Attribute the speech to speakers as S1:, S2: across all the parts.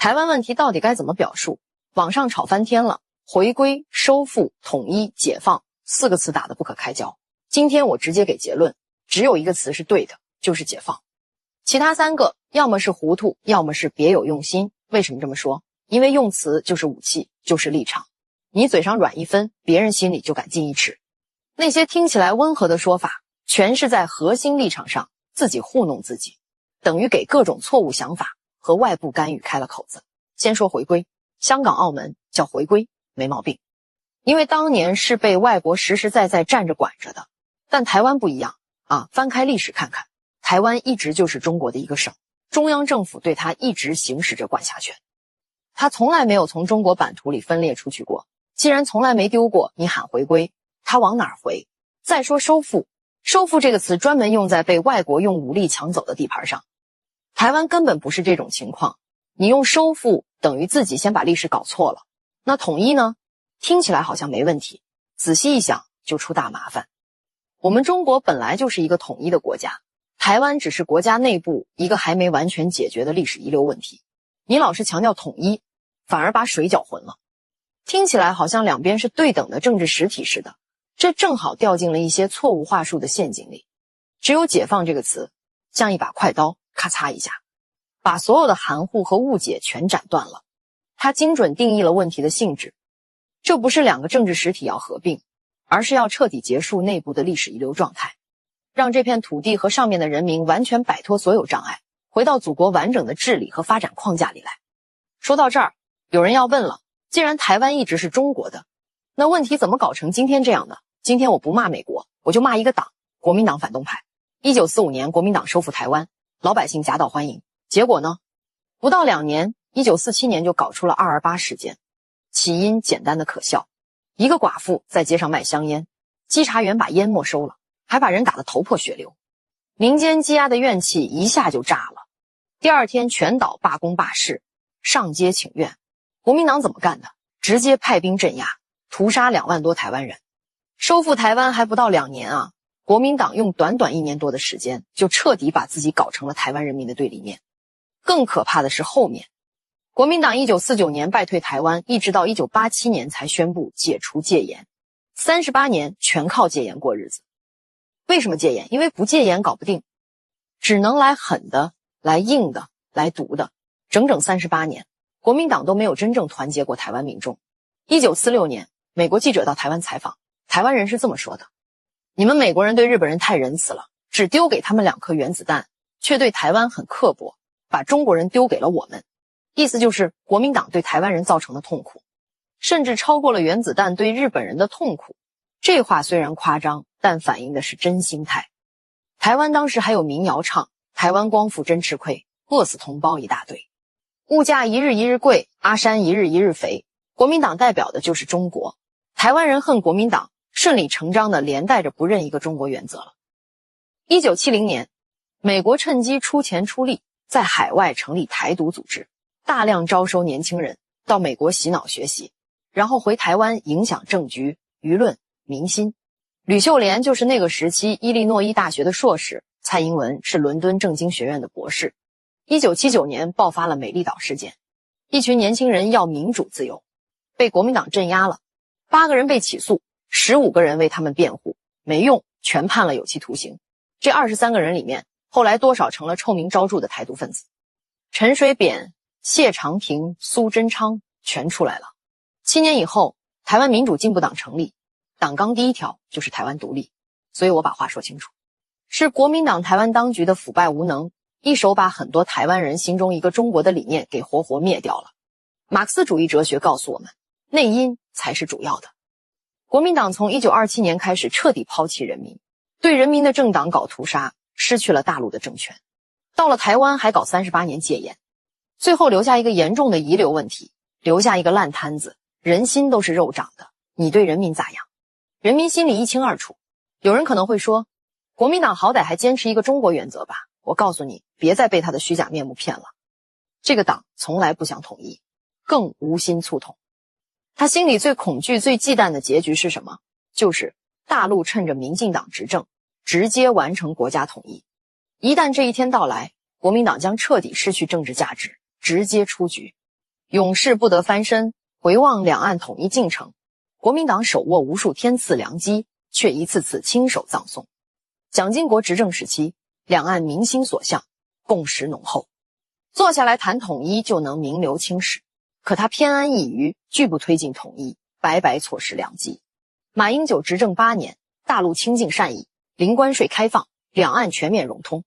S1: 台湾问题到底该怎么表述？网上吵翻天了，回归、收复、统一、解放4个词打得不可开交。今天我直接给结论，只有一个词是对的，就是解放。其他3个要么是糊涂，要么是别有用心。为什么这么说？因为用词就是武器，就是立场。你嘴上软1分，别人心里就敢进1尺。那些听起来温和的说法，全是在核心立场上自己糊弄自己，等于给各种错误想法和外部干预开了口子。先说回归，香港、澳门叫回归，没毛病，因为当年是被外国实实在在站着管着的。但台湾不一样啊，翻开历史看看，台湾一直就是中国的一个省，中央政府对它一直行使着管辖权，它从来没有从中国版图里分裂出去过。既然从来没丢过，你喊回归，它往哪儿回？再说收复，收复这个词专门用在被外国用武力抢走的地盘上，台湾根本不是这种情况。你用收复等于自己先把历史搞错了。那统一呢？听起来好像没问题，仔细一想就出大麻烦。我们中国本来就是一个统一的国家，台湾只是国家内部一个还没完全解决的历史遗留问题。你老是强调统一，反而把水搅浑了，听起来好像两边是对等的政治实体似的，这正好掉进了一些错误话术的陷阱里。只有解放这个词，像一把快刀，咔嚓一下，把所有的含糊和误解全斩断了。它精准定义了问题的性质，这不是2个政治实体要合并，而是要彻底结束内部的历史遗留状态，让这片土地和上面的人民完全摆脱所有障碍，回到祖国完整的治理和发展框架里来。说到这儿，有人要问了，既然台湾一直是中国的，那问题怎么搞成今天这样的？今天我不骂美国，我就骂一个党，国民党反动派。1945年国民党收复台湾，老百姓夹道欢迎，结果呢？不到2年，1947年就搞出了228事件。起因简单的可笑，一个寡妇在街上卖香烟，稽查员把烟没收了，还把人打得头破血流，民间积压的怨气一下就炸了。第2天全岛罢工罢市，上街请愿。国民党怎么干的？直接派兵镇压，屠杀2万多台湾人。收复台湾还不到2年啊，国民党用短短1年多的时间，就彻底把自己搞成了台湾人民的对立面。更可怕的是后面，国民党1949年败退台湾，一直到1987年才宣布解除戒严，38年全靠戒严过日子。为什么戒严？因为不戒严搞不定，只能来狠的，来硬的，来毒的，整整38年，国民党都没有真正团结过台湾民众。1946年，美国记者到台湾采访，台湾人是这么说的：你们美国人对日本人太仁慈了，只丢给他们2颗原子弹，却对台湾很刻薄，把中国人丢给了我们。意思就是国民党对台湾人造成的痛苦，甚至超过了原子弹对日本人的痛苦。这话虽然夸张，但反映的是真心态。台湾当时还有民谣唱，台湾光复真吃亏，饿死同胞一大堆，物价一日一日贵，阿山一日一日肥。国民党代表的就是中国，台湾人恨国民党，顺理成章的连带着不认一个中国原则了。1970年，美国趁机出钱出力，在海外成立台独组织，大量招收年轻人到美国洗脑学习，然后回台湾影响政局、舆论、民心。吕秀莲就是那个时期伊利诺伊大学的硕士，蔡英文是伦敦政经学院的博士。1979年爆发了美丽岛事件，一群年轻人要民主自由，被国民党镇压了，8个人被起诉，15个人为他们辩护，没用，全判了有期徒刑。这23个人里面，后来多少成了臭名昭著的台独分子，陈水扁、谢长廷、苏贞昌全出来了。7年以后，台湾民主进步党成立，党纲第1条就是台湾独立。所以我把话说清楚，是国民党台湾当局的腐败无能，一手把很多台湾人心中一个中国的理念给活活灭掉了。马克思主义哲学告诉我们，内因才是主要的。国民党从1927年开始彻底抛弃人民，对人民的政党搞屠杀，失去了大陆的政权。到了台湾还搞38年戒严，最后留下一个严重的遗留问题，留下一个烂摊子，人心都是肉长的，你对人民咋样？人民心里一清二楚。有人可能会说，国民党好歹还坚持一个中国原则吧。我告诉你，别再被他的虚假面目骗了。这个党从来不想统一，更无心促统。他心里最恐惧、最忌惮的结局是什么？就是大陆趁着民进党执政，直接完成国家统一。一旦这一天到来，国民党将彻底失去政治价值，直接出局。勇士不得翻身。回望两岸统一进程，国民党手握无数天赐良机，却一次次亲手葬送。蒋经国执政时期，两岸民心所向，共识浓厚，坐下来谈统一就能名留青史。可他偏安一隅，拒不推进统一，白白错失良机。马英九执政8年，大陆清净善意，零关税开放，两岸全面融通，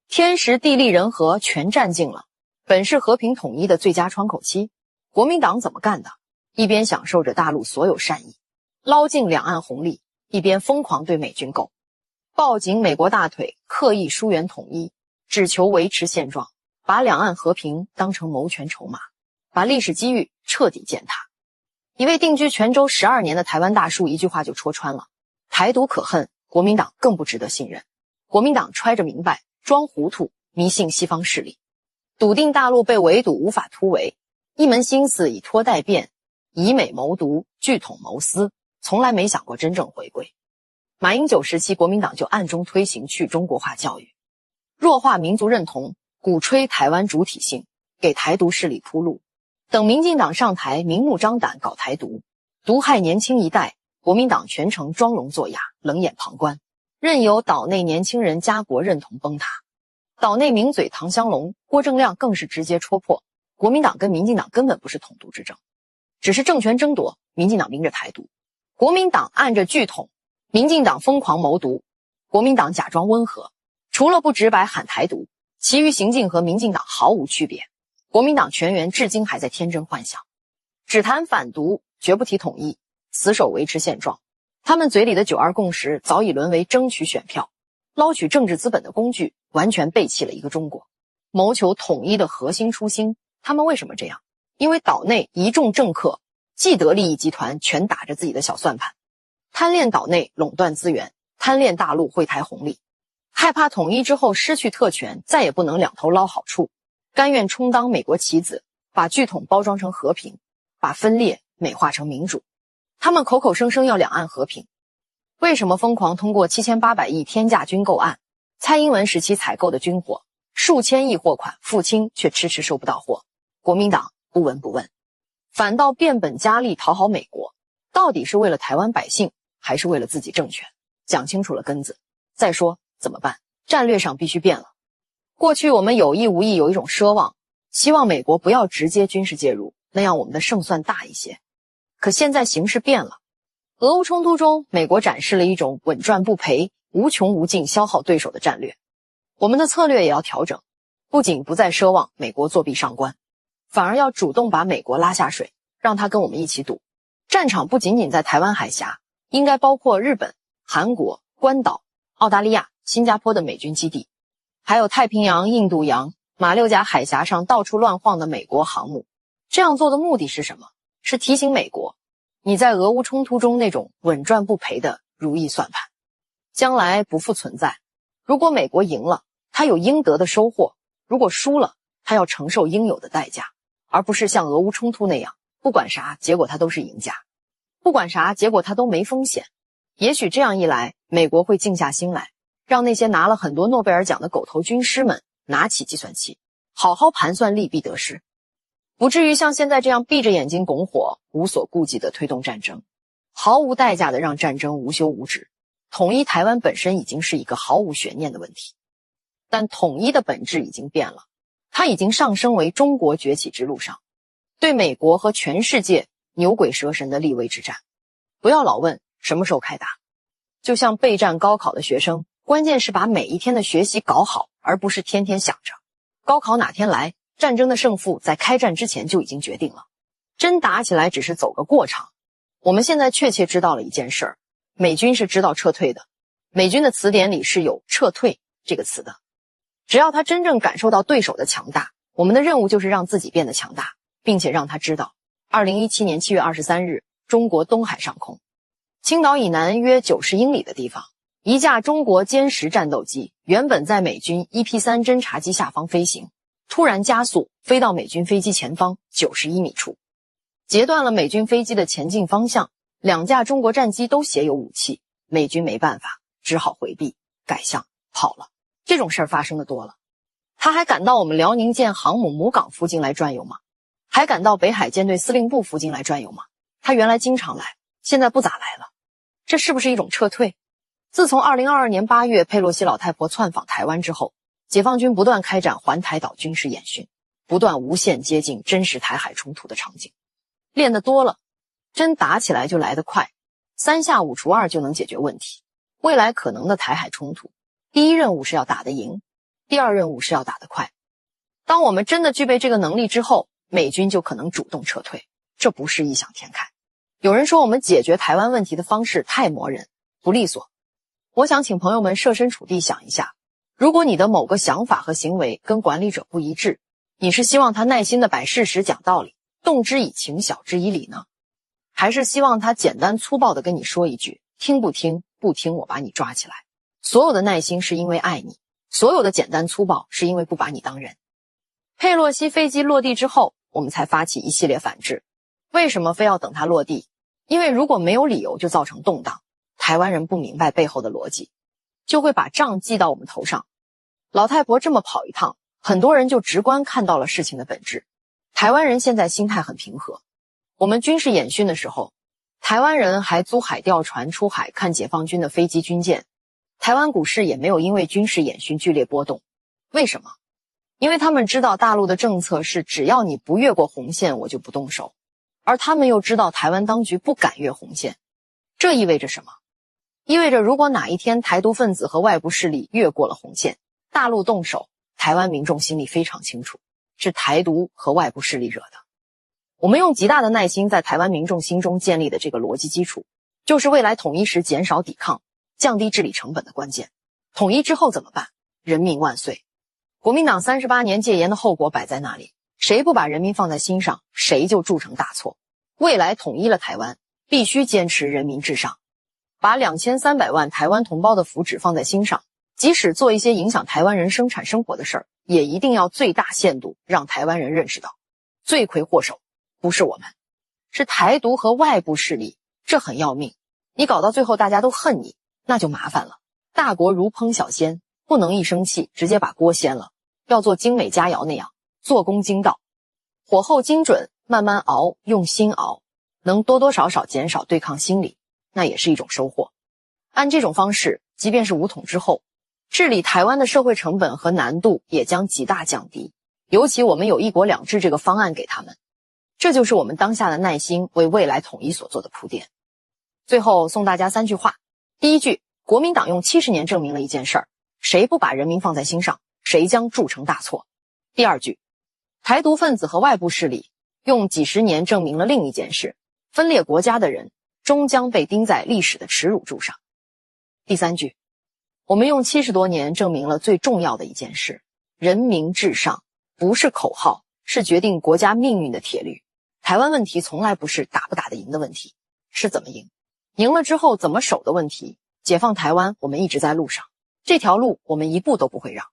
S1: 天时地利人和全占尽了，本是和平统一的最佳窗口期。国民党怎么干的？一边享受着大陆所有善意，捞尽两岸红利，一边疯狂对美军购，抱紧美国大腿，刻意疏远统一，只求维持现状，把两岸和平当成谋权筹码，把历史机遇彻底践踏。一位定居泉州12年的台湾大叔一句话就戳穿了：台独可恨，国民党更不值得信任。国民党揣着明白，装糊涂，迷信西方势力，笃定大陆被围堵无法突围，一门心思以拖代变，以美谋独，据统谋私，从来没想过真正回归。马英九时期，国民党就暗中推行去中国化教育，弱化民族认同，鼓吹台湾主体性，给台独势力铺路。等民进党上台，明目张胆搞台独，毒害年轻一代，国民党全程装聋作哑，冷眼旁观，任由岛内年轻人家国认同崩塌。岛内名嘴唐湘龙、郭正亮更是直接戳破，国民党跟民进党根本不是统独之争，只是政权争夺，民进党明着台独，国民党按着据统，民进党疯狂谋独，国民党假装温和，除了不直白喊台独，其余行径和民进党毫无区别。国民党全员至今还在天真幻想，只谈反独，绝不提统一，死守维持现状。他们嘴里的9·2共识早已沦为争取选票、捞取政治资本的工具，完全背弃了一个中国，谋求统一的核心初心。他们为什么这样？因为岛内一众政客、既得利益集团全打着自己的小算盘，贪恋岛内垄断资源，贪恋大陆惠台红利，害怕统一之后失去特权，再也不能两头捞好处，甘愿充当美国棋子，把据统包装成和平，把分裂美化成民主。他们口口声声要两岸和平，为什么疯狂通过7800亿天价军购案？蔡英文时期采购的军火，数千亿货款付清，却迟迟收不到货，国民党不闻不问，反倒变本加厉讨好美国，到底是为了台湾百姓，还是为了自己政权？讲清楚了根子，再说怎么办？战略上必须变了。过去我们有意无意有一种奢望，希望美国不要直接军事介入，那样我们的胜算大一些。可现在形势变了，俄乌冲突中，美国展示了一种稳赚不赔、无穷无尽消耗对手的战略。我们的策略也要调整，不仅不再奢望美国作弊上官，反而要主动把美国拉下水，让他跟我们一起赌。战场不仅仅在台湾海峡，应该包括日本、韩国、关岛、澳大利亚、新加坡的美军基地，还有太平洋、印度洋、马六甲海峡上到处乱晃的美国航母。这样做的目的是什么？是提醒美国，你在俄乌冲突中那种稳赚不赔的如意算盘，将来不复存在。如果美国赢了，他有应得的收获；如果输了，他要承受应有的代价，而不是像俄乌冲突那样，不管啥，结果他都是赢家；不管啥，结果他都没风险。也许这样一来，美国会静下心来，让那些拿了很多诺贝尔奖的狗头军师们拿起计算器，好好盘算利弊得失，不至于像现在这样闭着眼睛拱火，无所顾忌地推动战争，毫无代价地让战争无休无止。统一台湾本身已经是一个毫无悬念的问题，但统一的本质已经变了，它已经上升为中国崛起之路上对美国和全世界牛鬼蛇神的立威之战。不要老问什么时候开打，就像备战高考的学生，关键是把每一天的学习搞好，而不是天天想着高考哪天来，战争的胜负在开战之前就已经决定了，真打起来只是走个过场。我们现在确切知道了一件事儿，美军是知道撤退的，美军的词典里是有撤退这个词的。只要他真正感受到对手的强大，我们的任务就是让自己变得强大，并且让他知道2017年7月23日，中国东海上空，青岛以南约90英里的地方，一架中国歼10战斗机原本在美军 EP3 侦察机下方飞行，突然加速飞到美军飞机前方91米处，截断了美军飞机的前进方向。两架中国战机都携有武器，美军没办法，只好回避，改向跑了。这种事儿发生的多了。他还敢到我们辽宁舰航母母港附近来转悠吗？还敢到北海舰队司令部附近来转悠吗？他原来经常来，现在不咋来了，这是不是一种撤退？自从2022年8月佩洛西老太婆窜访台湾之后，解放军不断开展环台岛军事演训，不断无限接近真实台海冲突的场景。练得多了，真打起来就来得快，3下5除2就能解决问题。未来可能的台海冲突，第一任务是要打得赢，第二任务是要打得快。当我们真的具备这个能力之后，美军就可能主动撤退，这不是异想天开。有人说我们解决台湾问题的方式太磨人，不利索。我想请朋友们设身处地想一下，如果你的某个想法和行为跟管理者不一致，你是希望他耐心地摆事实讲道理，动之以情，晓之以理呢？还是希望他简单粗暴地跟你说一句，听不听，不听我把你抓起来。所有的耐心是因为爱你，所有的简单粗暴是因为不把你当人。佩洛西飞机落地之后，我们才发起一系列反制。为什么非要等它落地？因为如果没有理由就造成动荡，台湾人不明白背后的逻辑，就会把账记到我们头上。老太婆这么跑一趟，很多人就直观看到了事情的本质。台湾人现在心态很平和，我们军事演训的时候，台湾人还租海钓船出海看解放军的飞机军舰，台湾股市也没有因为军事演训剧烈波动。为什么？因为他们知道大陆的政策是只要你不越过红线我就不动手，而他们又知道台湾当局不敢越红线。这意味着什么？意味着如果哪一天台独分子和外部势力越过了红线，大陆动手，台湾民众心里非常清楚，是台独和外部势力惹的。我们用极大的耐心在台湾民众心中建立的这个逻辑基础，就是未来统一时减少抵抗，降低治理成本的关键。统一之后怎么办？人民万岁！国民党38年戒严的后果摆在那里，谁不把人民放在心上，谁就铸成大错。未来统一了台湾，必须坚持人民至上，把2300万台湾同胞的福祉放在心上，即使做一些影响台湾人生产生活的事儿，也一定要最大限度让台湾人认识到，罪魁祸首不是我们，是台独和外部势力，这很要命。你搞到最后大家都恨你，那就麻烦了。大国如烹小鲜，不能一生气直接把锅掀了，要做精美佳肴那样，做工精到，火候精准，慢慢熬，用心熬，能多多少少减少对抗心理，那也是一种收获。按这种方式，即便是武统之后，治理台湾的社会成本和难度也将极大降低，尤其我们有一国两制这个方案给他们，这就是我们当下的耐心为未来统一所做的铺垫。最后送大家3句话。第一句，国民党用70年证明了一件事儿，谁不把人民放在心上，谁将铸成大错。第二句，台独分子和外部势力用几十年证明了另一件事，分裂国家的人终将被钉在历史的耻辱柱上。第三句，我们用70多年证明了最重要的一件事，人民至上不是口号，是决定国家命运的铁律。台湾问题从来不是打不打得赢的问题，是怎么赢，赢了之后怎么守的问题。解放台湾，我们一直在路上，这条路我们一步都不会让。